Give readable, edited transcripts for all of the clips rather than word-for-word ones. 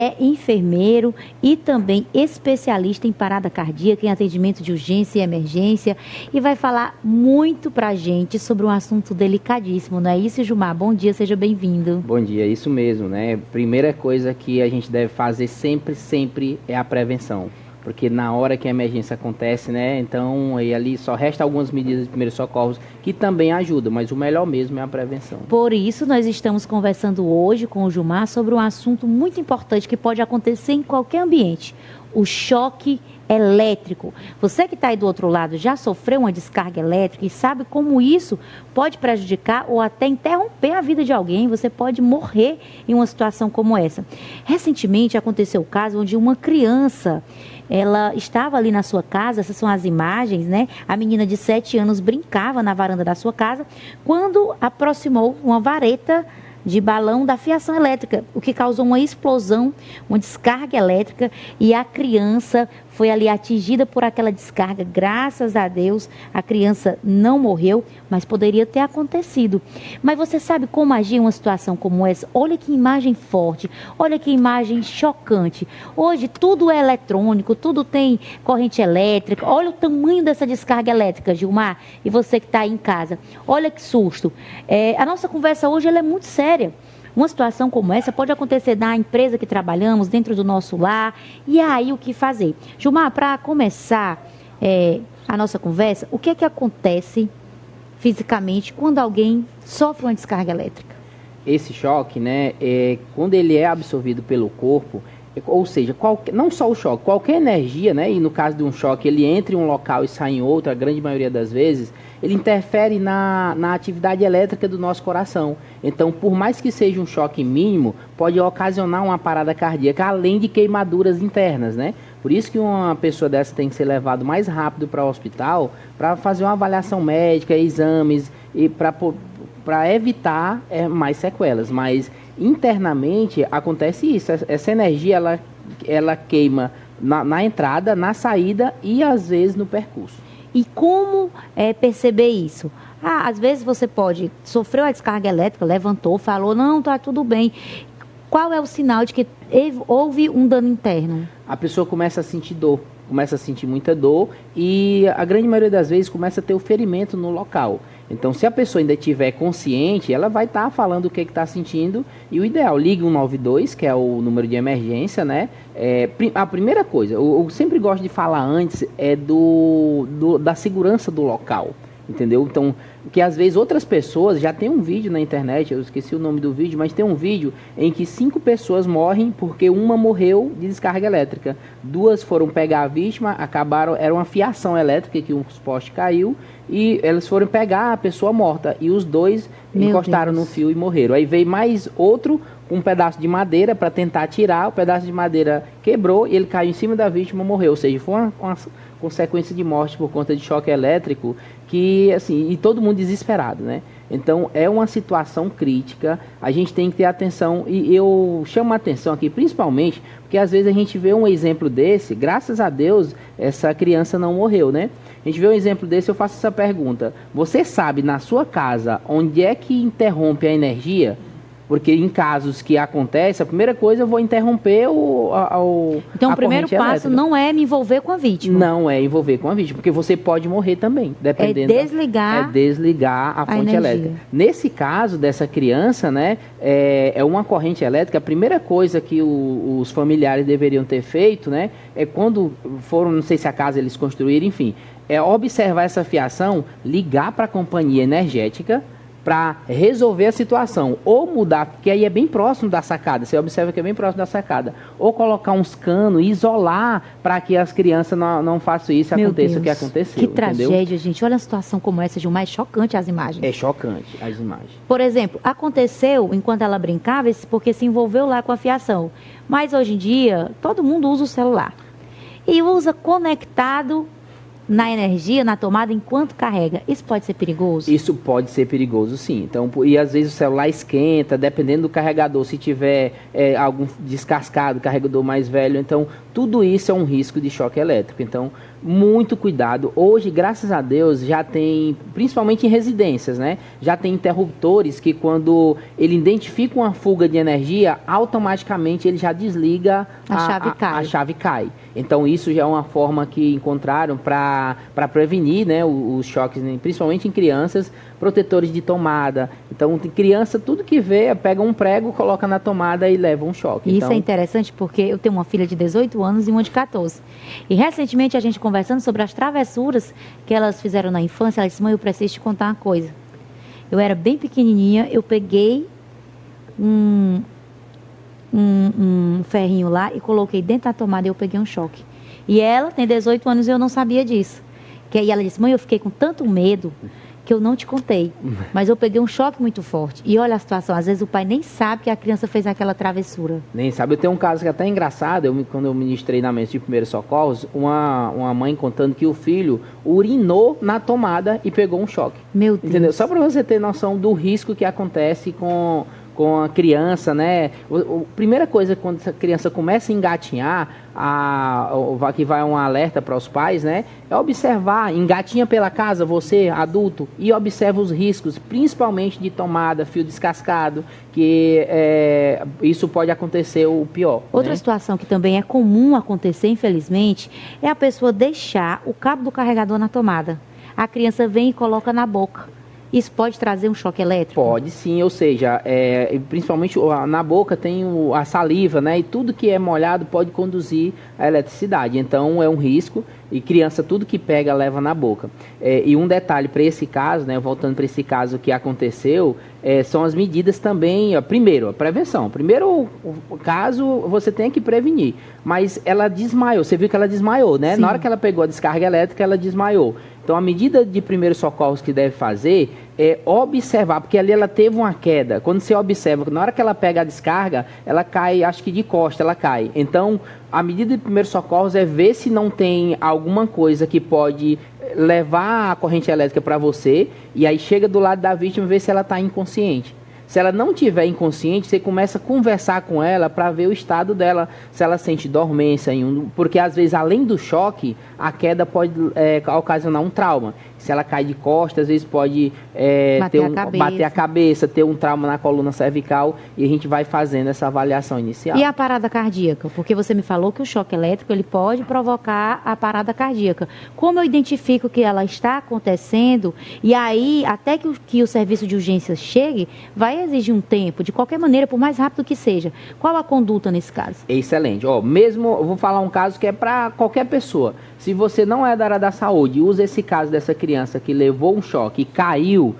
É enfermeiro e também especialista em parada cardíaca, em atendimento de urgência e emergência, e vai falar muito pra gente sobre um assunto delicadíssimo, não é isso, Gilmar? Bom dia, seja bem-vindo. Bom dia, isso mesmo, né? Primeira coisa que a gente deve fazer sempre é a prevenção. Porque na hora que a emergência acontece, né? Então, e ali só resta algumas medidas de primeiros socorros que também ajudam, mas o melhor mesmo é a prevenção. Por isso, nós estamos conversando hoje com o Gilmar sobre um assunto muito importante que pode acontecer em qualquer ambiente: o choque elétrico. Você que está aí do outro lado já sofreu uma descarga elétrica e sabe como isso pode prejudicar ou até interromper a vida de alguém. Você pode morrer em uma situação como essa. Recentemente aconteceu o caso onde uma criança, ela estava ali na sua casa, essas são as imagens, né? A menina de 7 anos brincava na varanda da sua casa quando aproximou uma vareta de balão da fiação elétrica, o que causou uma explosão, uma descarga elétrica, e a criança foi ali atingida por aquela descarga. Graças a Deus, a criança não morreu, mas poderia ter acontecido. Mas você sabe como agir em uma situação como essa? Olha que imagem forte, olha que imagem chocante. Hoje tudo é eletrônico, tudo tem corrente elétrica. Olha o tamanho dessa descarga elétrica, Gilmar, e você que está aí em casa. Olha que susto. A nossa conversa hoje ela é muito séria. Uma situação como essa pode acontecer na empresa que trabalhamos, dentro do nosso lar. E aí o que fazer? Gilmar, para começar a nossa conversa, o que é que acontece fisicamente quando alguém sofre uma descarga elétrica? Esse choque, né, quando ele é absorvido pelo corpo, ou seja, não só o choque, qualquer energia, né, e no caso de um choque, ele entra em um local e sai em outro, a grande maioria das vezes, ele interfere na atividade elétrica do nosso coração. Então, por mais que seja um choque mínimo, pode ocasionar uma parada cardíaca, além de queimaduras internas, né? Por isso que uma pessoa dessa tem que ser levada mais rápido para o hospital, para fazer uma avaliação médica, exames, e para evitar mais sequelas. Mas internamente acontece isso. Essa energia ela queima na entrada, na saída e às vezes no percurso. E como perceber isso? Às vezes você pode sofrer a descarga elétrica, levantou, falou, não, tá tudo bem. Qual é o sinal de que houve um dano interno? A pessoa começa a sentir dor, começa a sentir muita dor e a grande maioria das vezes começa a ter o ferimento no local. Então, se a pessoa ainda estiver consciente, ela vai estar falando o que está sentindo. E o ideal, ligue 192, que é o número de emergência, né? A primeira coisa, eu sempre gosto de falar antes, da segurança do local, entendeu? Então, que às vezes outras pessoas, já tem um vídeo na internet, eu esqueci o nome do vídeo, mas tem um vídeo em que 5 pessoas morrem porque uma morreu de descarga elétrica. 2 foram pegar a vítima, era uma fiação elétrica que um poste caiu, e eles foram pegar a pessoa morta, e os 2 encostaram no fio e morreram. Aí veio mais outro com um pedaço de madeira para tentar tirar, o pedaço de madeira quebrou e ele caiu em cima da vítima e morreu. Ou seja, foi uma consequência de morte por conta de choque elétrico, que assim, e todo mundo desesperado, né? Então é uma situação crítica, a gente tem que ter atenção, e eu chamo a atenção aqui principalmente porque às vezes a gente vê um exemplo desse, graças a Deus essa criança não morreu, né? A gente vê um exemplo desse, eu faço essa pergunta: você sabe na sua casa onde é que interrompe a energia? Porque em casos que acontece, a primeira coisa eu vou interromper Então o primeiro passo não é me envolver com a vítima. Não é envolver com a vítima, porque você pode morrer também, dependendo. É desligar a fonte elétrica. Nesse caso dessa criança, né, é uma corrente elétrica. A primeira coisa que os familiares deveriam ter feito, né, é quando foram, não sei se a casa eles construíram, enfim, é observar essa fiação, ligar para a companhia energética para resolver a situação, ou mudar, porque aí é bem próximo da sacada, você observa que é bem próximo da sacada, ou colocar uns canos, isolar para que as crianças não façam isso e aconteça o que aconteceu. Que tragédia, gente. Olha a situação como essa, Gilmar, é chocante as imagens. É chocante as imagens. Por exemplo, aconteceu enquanto ela brincava, porque se envolveu lá com a fiação, mas hoje em dia todo mundo usa o celular e usa conectado na energia, na tomada, enquanto carrega. Isso pode ser perigoso? Isso pode ser perigoso, sim. Então, e às vezes o celular esquenta, dependendo do carregador, se tiver algum descascado, carregador mais velho. Então, tudo isso é um risco de choque elétrico. Então, muito cuidado. Hoje, graças a Deus, já tem, principalmente em residências, né? Já tem interruptores que quando ele identifica uma fuga de energia, automaticamente ele já desliga, a chave cai. Então isso já é uma forma que encontraram para prevenir, né, os choques, principalmente em crianças, protetores de tomada. Então criança, tudo que vê, pega um prego, coloca na tomada e leva um choque. Isso então, é interessante porque eu tenho uma filha de 18 anos e uma de 14. E recentemente a gente conversando sobre as travessuras que elas fizeram na infância, ela disse: mãe, eu preciso te contar uma coisa. Eu era bem pequenininha, eu peguei um ferrinho lá e coloquei dentro da tomada e eu peguei um choque. E ela tem 18 anos e eu não sabia disso. Que aí ela disse: mãe, eu fiquei com tanto medo que eu não te contei. Mas eu peguei um choque muito forte. E olha a situação, às vezes o pai nem sabe que a criança fez aquela travessura. Nem sabe. Eu tenho um caso que é até engraçado, quando eu ministrei treinamentos de primeiros socorros, uma mãe contando que o filho urinou na tomada e pegou um choque. Meu Deus. Entendeu? Só para você ter noção do risco que acontece com a criança, né? Primeira coisa, quando essa criança começa a engatinhar, que vai um alerta para os pais, né? É observar, engatinha pela casa, você, adulto, e observa os riscos, principalmente de tomada, fio descascado, que isso pode acontecer o pior. Outra situação que também é comum acontecer, infelizmente, é a pessoa deixar o cabo do carregador na tomada. A criança vem e coloca na boca. Isso pode trazer um choque elétrico? Pode sim, ou seja, principalmente na boca tem a saliva, né? E tudo que é molhado pode conduzir a eletricidade. Então é um risco e criança tudo que pega leva na boca. E um detalhe para esse caso, né? Voltando para esse caso que aconteceu, são as medidas também. Primeiro, a prevenção. Primeiro, o caso você tem que prevenir. Mas ela desmaiou, você viu que ela desmaiou, né? Sim. Na hora que ela pegou a descarga elétrica, ela desmaiou. Então, a medida de primeiros socorros que deve fazer é observar, porque ali ela teve uma queda. Quando você observa, na hora que ela pega a descarga, ela cai, acho que de costa ela cai. Então, a medida de primeiros socorros é ver se não tem alguma coisa que pode levar a corrente elétrica para você, e aí chega do lado da vítima e vê se ela está inconsciente. Se ela não tiver inconsciente, você começa a conversar com ela para ver o estado dela, se ela sente dormência, porque às vezes, além do choque, a queda pode ocasionar um trauma. Se ela cai de costas, às vezes pode bater a cabeça, ter um trauma na coluna cervical, e a gente vai fazendo essa avaliação inicial. E a parada cardíaca? Porque você me falou que o choque elétrico ele pode provocar a parada cardíaca. Como eu identifico que ela está acontecendo, e aí, até que o serviço de urgência chegue, vai exigir um tempo, de qualquer maneira, por mais rápido que seja. Qual a conduta nesse caso? Excelente. Eu vou falar um caso que é para qualquer pessoa. Se você não é da área da saúde, usa esse caso dessa criança que levou um choque e caiu,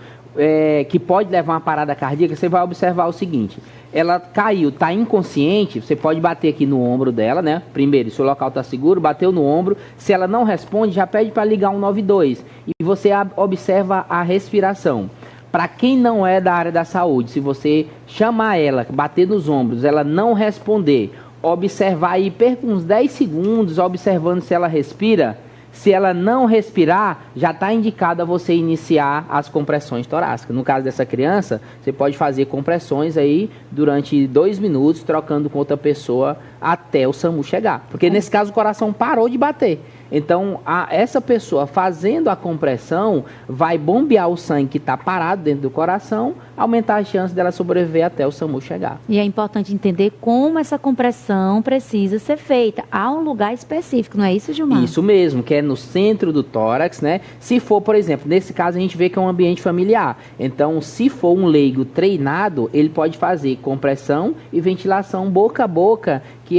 que pode levar uma parada cardíaca, você vai observar o seguinte: ela caiu, está inconsciente, você pode bater aqui no ombro dela, né? Primeiro, se o local está seguro, bateu no ombro. Se ela não responde, já pede para ligar 192 e você observa a respiração. Para quem não é da área da saúde, se você chamar ela, bater nos ombros, ela não responder, observar aí, perca uns 10 segundos observando se ela respira. Se ela não respirar, já está indicado a você iniciar as compressões torácicas. No caso dessa criança, você pode fazer compressões aí durante 2 minutos, trocando com outra pessoa até o SAMU chegar. Porque nesse caso o coração parou de bater. Então, essa pessoa fazendo a compressão vai bombear o sangue que está parado dentro do coração, aumentar a chance dela sobreviver até o SAMU chegar. E é importante entender como essa compressão precisa ser feita. Há um lugar específico, não é isso, Gilmar? Isso mesmo, que é no centro do tórax, né? Se for, por exemplo, nesse caso a gente vê que é um ambiente familiar. Então, se for um leigo treinado, ele pode fazer compressão e ventilação boca a boca, que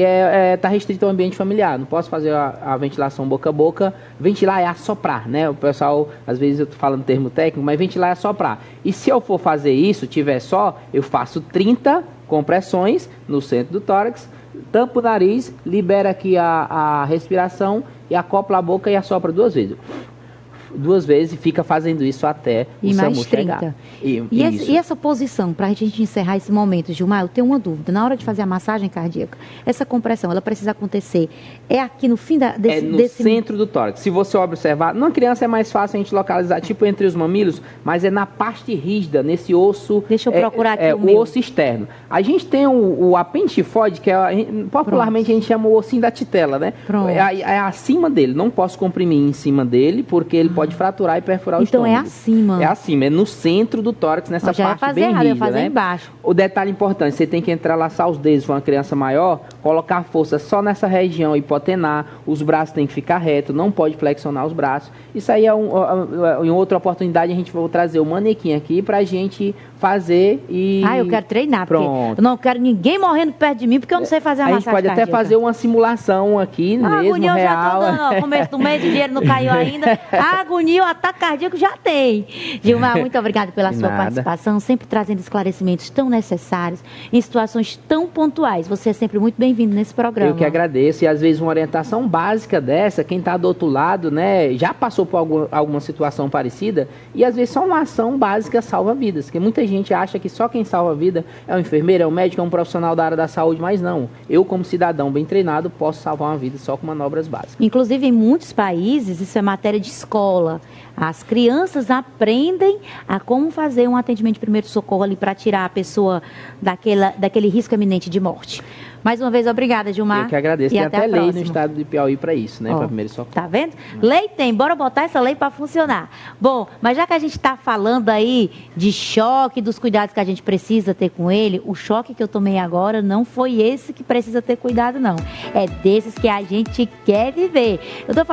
está restrito ao ambiente familiar. Não posso fazer a ventilação boca a boca. Ventilar é assoprar, né? O pessoal, às vezes eu estou falando termo técnico, mas ventilar é assoprar. E se eu for fazer isso, tiver só, eu faço 30 compressões no centro do tórax, tampo o nariz, libera aqui a respiração e acopla a boca e assopra 2 vezes. duas vezes e fica fazendo isso até o E mais SAMU 30. chegar. E essa posição, para a gente encerrar esse momento, Gilmar, eu tenho uma dúvida. Na hora de fazer a massagem cardíaca, essa compressão, ela precisa acontecer, é aqui no fim desse... centro do tórax. Se você observar, numa criança é mais fácil a gente localizar, tipo entre os mamilos, mas é na parte rígida, nesse osso... Deixa eu procurar aqui o osso externo. A gente tem o apêndice tifoide, que popularmente a gente chama o ossinho da titela, né? Pronto. É acima dele. Não posso comprimir em cima dele, porque ele pode fraturar e perfurar o estômago. Então é acima. É acima, é no centro do tórax, nessa já parte bem errado, rígida, fazer né? embaixo. O detalhe importante, você tem que entrelaçar os dedos, se for uma criança maior, colocar força só nessa região, hipotenar, os braços têm que ficar retos, não pode flexionar os braços. Isso aí em outra oportunidade a gente vai trazer o manequim aqui pra gente fazer e... eu quero treinar, Pronto. porque eu não quero ninguém morrendo perto de mim, porque eu não sei fazer a massagem gente pode cardíaca. Até fazer uma simulação aqui mesmo, agonia real. Já tô dando, começo do mês, o dinheiro não caiu ainda. A agonia, o ataque cardíaco já tem. Gilmar, muito obrigada pela sua participação, sempre trazendo esclarecimentos tão necessários, em situações tão pontuais. Você é sempre muito bem-vindo nesse programa. Eu que agradeço, e às vezes uma orientação básica dessa, quem está do outro lado, né, já passou por alguma situação parecida, e às vezes só uma ação básica salva vidas, porque muita gente acha que só quem salva a vida é o enfermeiro, é o médico, é um profissional da área da saúde, mas não. Eu, como cidadão bem treinado, posso salvar uma vida só com manobras básicas. Inclusive, em muitos países, isso é matéria de escola. As crianças aprendem a como fazer um atendimento de primeiro socorro ali para tirar a pessoa daquele risco iminente de morte. Mais uma vez, obrigada, Gilmar. Eu que agradeço. E tem até lei próxima. no estado de Piauí para isso, né? Para primeiro socorro. Tá vendo? Lei tem, bora botar essa lei para funcionar. Bom, mas já que a gente está falando aí de choque, dos cuidados que a gente precisa ter com ele, o choque que eu tomei agora não foi esse que precisa ter cuidado, não. É desses que a gente quer viver. Eu tô falando